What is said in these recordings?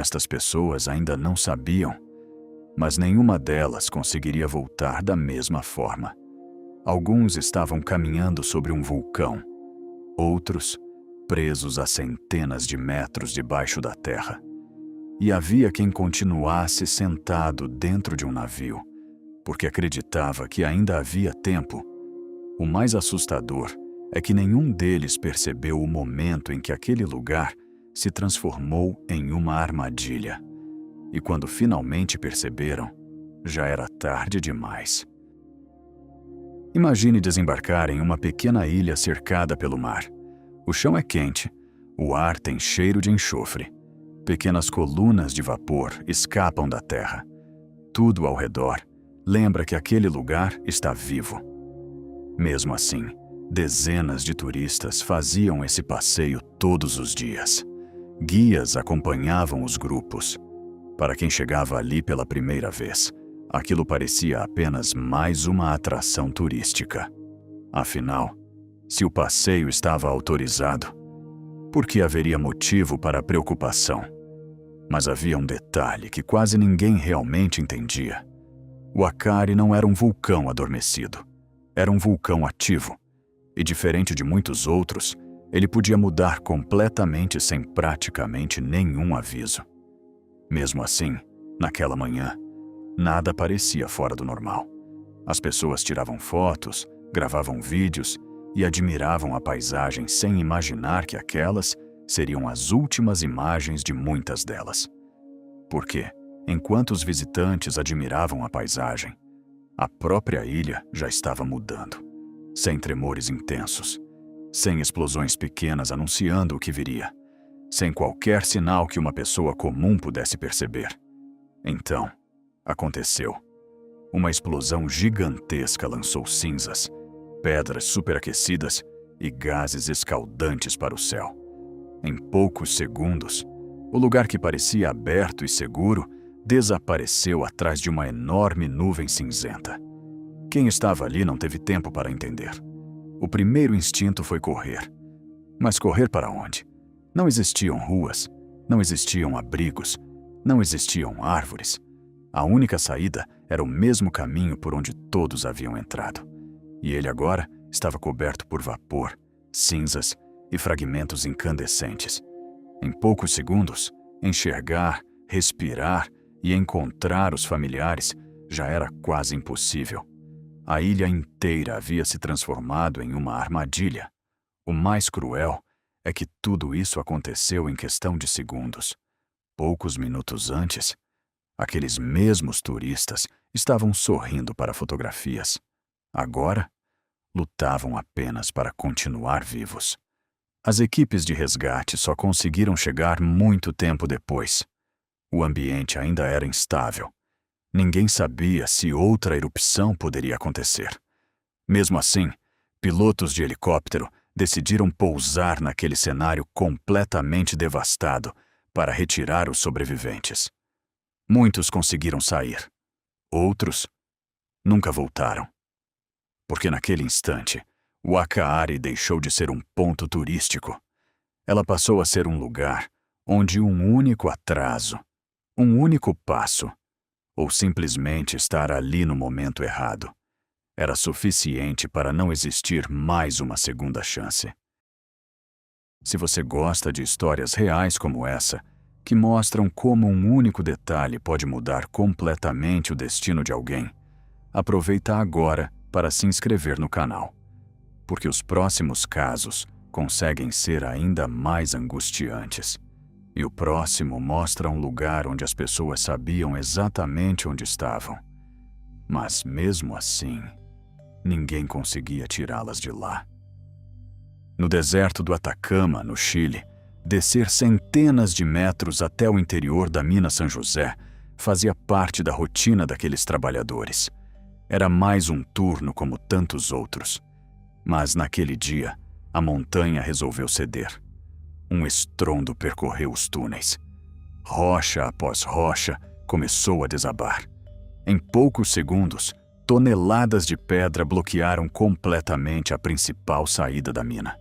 estas pessoas ainda não sabiam, mas nenhuma delas conseguiria voltar da mesma forma. Alguns estavam caminhando sobre um vulcão, outros presos a centenas de metros debaixo da terra. E havia quem continuasse sentado dentro de um navio, porque acreditava que ainda havia tempo. O mais assustador é que nenhum deles percebeu o momento em que aquele lugar se transformou em uma armadilha. E quando finalmente perceberam, já era tarde demais. Imagine desembarcar em uma pequena ilha cercada pelo mar. O chão é quente, o ar tem cheiro de enxofre. Pequenas colunas de vapor escapam da terra. Tudo ao redor lembra que aquele lugar está vivo. Mesmo assim, dezenas de turistas faziam esse passeio todos os dias. Guias acompanhavam os grupos. Para quem chegava ali pela primeira vez, aquilo parecia apenas mais uma atração turística. Afinal, se o passeio estava autorizado, por que haveria motivo para preocupação? Mas havia um detalhe que quase ninguém realmente entendia. O Akari não era um vulcão adormecido. Era um vulcão ativo. E diferente de muitos outros, ele podia mudar completamente sem praticamente nenhum aviso. Mesmo assim, naquela manhã, nada parecia fora do normal. As pessoas tiravam fotos, gravavam vídeos e admiravam a paisagem sem imaginar que aquelas seriam as últimas imagens de muitas delas. Porque, enquanto os visitantes admiravam a paisagem, a própria ilha já estava mudando, sem tremores intensos, sem explosões pequenas anunciando o que viria, sem qualquer sinal que uma pessoa comum pudesse perceber. Então, aconteceu. Uma explosão gigantesca lançou cinzas, pedras superaquecidas e gases escaldantes para o céu. Em poucos segundos, o lugar que parecia aberto e seguro desapareceu atrás de uma enorme nuvem cinzenta. Quem estava ali não teve tempo para entender. O primeiro instinto foi correr. Mas correr para onde? Não existiam ruas, não existiam abrigos, não existiam árvores. A única saída era o mesmo caminho por onde todos haviam entrado. E ele agora estava coberto por vapor, cinzas e fragmentos incandescentes. Em poucos segundos, enxergar, respirar e encontrar os familiares já era quase impossível. A ilha inteira havia se transformado em uma armadilha. O mais cruel é que tudo isso aconteceu em questão de segundos. Poucos minutos antes, aqueles mesmos turistas estavam sorrindo para fotografias. Agora, lutavam apenas para continuar vivos. As equipes de resgate só conseguiram chegar muito tempo depois. O ambiente ainda era instável. Ninguém sabia se outra erupção poderia acontecer. Mesmo assim, pilotos de helicóptero decidiram pousar naquele cenário completamente devastado para retirar os sobreviventes. Muitos conseguiram sair. Outros nunca voltaram. Porque naquele instante, o Akari deixou de ser um ponto turístico. Ela passou a ser um lugar onde um único atraso, um único passo, ou simplesmente estar ali no momento errado, era suficiente para não existir mais uma segunda chance. Se você gosta de histórias reais como essa, que mostram como um único detalhe pode mudar completamente o destino de alguém, aproveita agora para se inscrever no canal, porque os próximos casos conseguem ser ainda mais angustiantes. E o próximo mostra um lugar onde as pessoas sabiam exatamente onde estavam. Mas mesmo assim, ninguém conseguia tirá-las de lá. No deserto do Atacama, no Chile, descer centenas de metros até o interior da mina São José fazia parte da rotina daqueles trabalhadores. Era mais um turno como tantos outros. Mas naquele dia, a montanha resolveu ceder. Um estrondo percorreu os túneis. Rocha após rocha começou a desabar. Em poucos segundos, toneladas de pedra bloquearam completamente a principal saída da mina.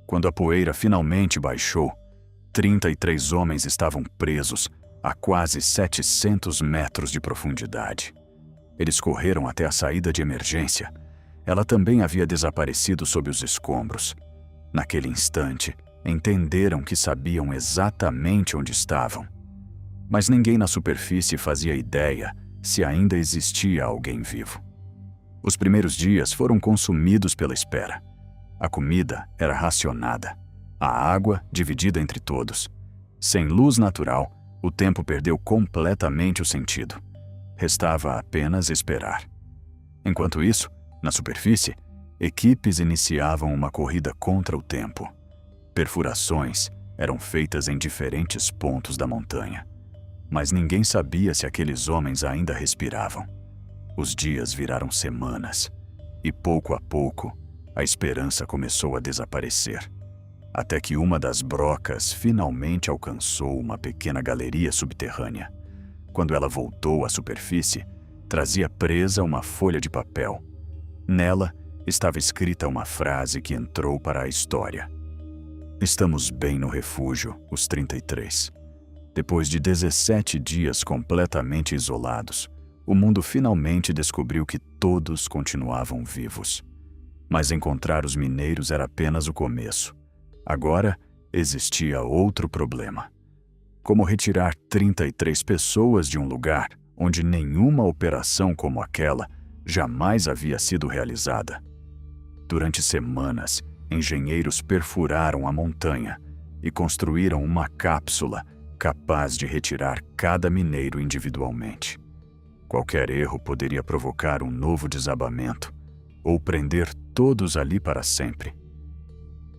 Quando a poeira finalmente baixou, 33 homens estavam presos a quase 700 metros de profundidade. Eles correram até a saída de emergência. Ela também havia desaparecido sob os escombros. Naquele instante, entenderam que sabiam exatamente onde estavam. Mas ninguém na superfície fazia ideia se ainda existia alguém vivo. Os primeiros dias foram consumidos pela espera. A comida era racionada, a água dividida entre todos. Sem luz natural, o tempo perdeu completamente o sentido. Restava apenas esperar. Enquanto isso, na superfície, equipes iniciavam uma corrida contra o tempo. Perfurações eram feitas em diferentes pontos da montanha. Mas ninguém sabia se aqueles homens ainda respiravam. Os dias viraram semanas, e pouco a pouco, a esperança começou a desaparecer. Até que uma das brocas finalmente alcançou uma pequena galeria subterrânea. Quando ela voltou à superfície, trazia presa uma folha de papel. Nela estava escrita uma frase que entrou para a história. Estamos bem no refúgio, os 33. Depois de 17 dias completamente isolados, o mundo finalmente descobriu que todos continuavam vivos. Mas encontrar os mineiros era apenas o começo. Agora, existia outro problema. Como retirar 33 pessoas de um lugar onde nenhuma operação como aquela jamais havia sido realizada? Durante semanas, engenheiros perfuraram a montanha e construíram uma cápsula capaz de retirar cada mineiro individualmente. Qualquer erro poderia provocar um novo desabamento ou prender todos ali para sempre.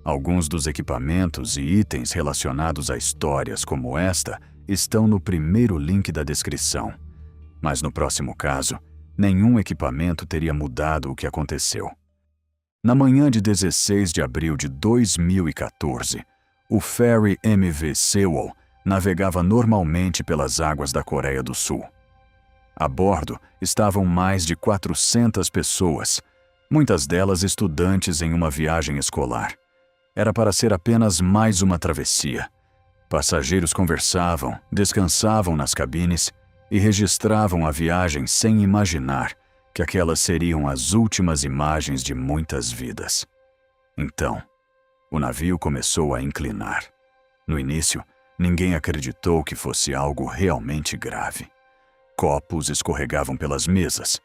Alguns dos equipamentos e itens relacionados a histórias como esta estão no primeiro link da descrição, mas no próximo caso, nenhum equipamento teria mudado o que aconteceu. Na manhã de 16 de abril de 2014, o ferry MV Sewol navegava normalmente pelas águas da Coreia do Sul. A bordo estavam mais de 400 pessoas, muitas delas estudantes em uma viagem escolar. Era para ser apenas mais uma travessia. Passageiros conversavam, descansavam nas cabines e registravam a viagem sem imaginar que aquelas seriam as últimas imagens de muitas vidas. Então, o navio começou a inclinar. No início, ninguém acreditou que fosse algo realmente grave. Copos escorregavam pelas mesas,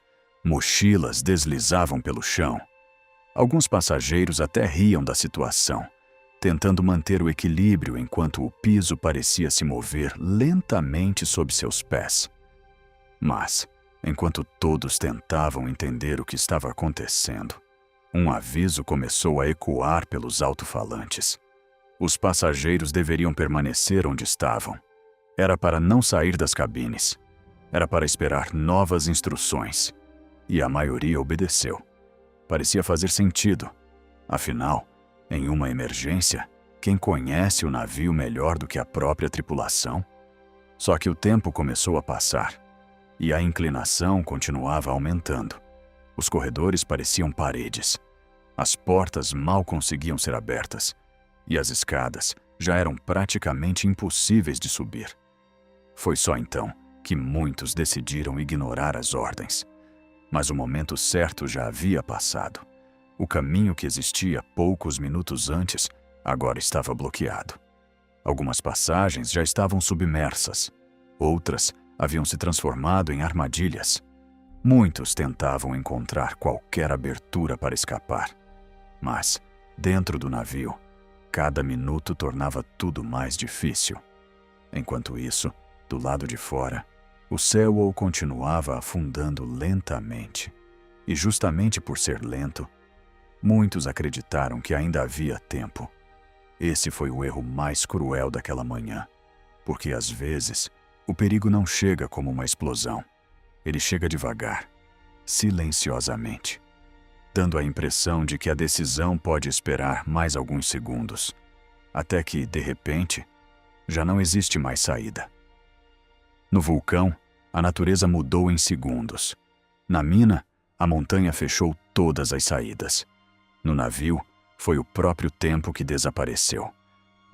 mochilas deslizavam pelo chão. Alguns passageiros até riam da situação, tentando manter o equilíbrio enquanto o piso parecia se mover lentamente sob seus pés. Mas, enquanto todos tentavam entender o que estava acontecendo, um aviso começou a ecoar pelos alto-falantes. Os passageiros deveriam permanecer onde estavam. Era para não sair das cabines. Era para esperar novas instruções. E a maioria obedeceu. Parecia fazer sentido. Afinal, em uma emergência, quem conhece o navio melhor do que a própria tripulação? Só que o tempo começou a passar, e a inclinação continuava aumentando. Os corredores pareciam paredes. As portas mal conseguiam ser abertas, e as escadas já eram praticamente impossíveis de subir. Foi só então que muitos decidiram ignorar as ordens. Mas o momento certo já havia passado. O caminho que existia poucos minutos antes agora estava bloqueado. Algumas passagens já estavam submersas. Outras haviam se transformado em armadilhas. Muitos tentavam encontrar qualquer abertura para escapar. Mas, dentro do navio, cada minuto tornava tudo mais difícil. Enquanto isso, do lado de fora, o Sewol continuava afundando lentamente. E justamente por ser lento, muitos acreditaram que ainda havia tempo. Esse foi o erro mais cruel daquela manhã, porque às vezes o perigo não chega como uma explosão. Ele chega devagar, silenciosamente, dando a impressão de que a decisão pode esperar mais alguns segundos, até que, de repente, já não existe mais saída. No vulcão, a natureza mudou em segundos. Na mina, a montanha fechou todas as saídas. No navio, foi o próprio tempo que desapareceu.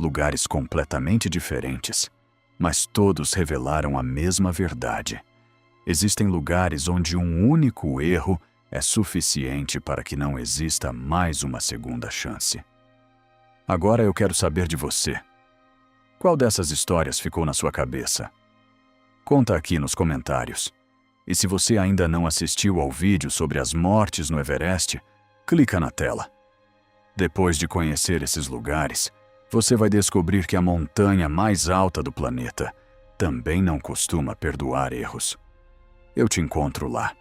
lugares completamente diferentes, mas todos revelaram a mesma verdade. Existem lugares onde um único erro é suficiente para que não exista mais uma segunda chance. Agora eu quero saber de você. Qual dessas histórias ficou na sua cabeça? Conta aqui nos comentários. E se você ainda não assistiu ao vídeo sobre as mortes no Everest, clica na tela. Depois de conhecer esses lugares, você vai descobrir que a montanha mais alta do planeta também não costuma perdoar erros. Eu te encontro lá.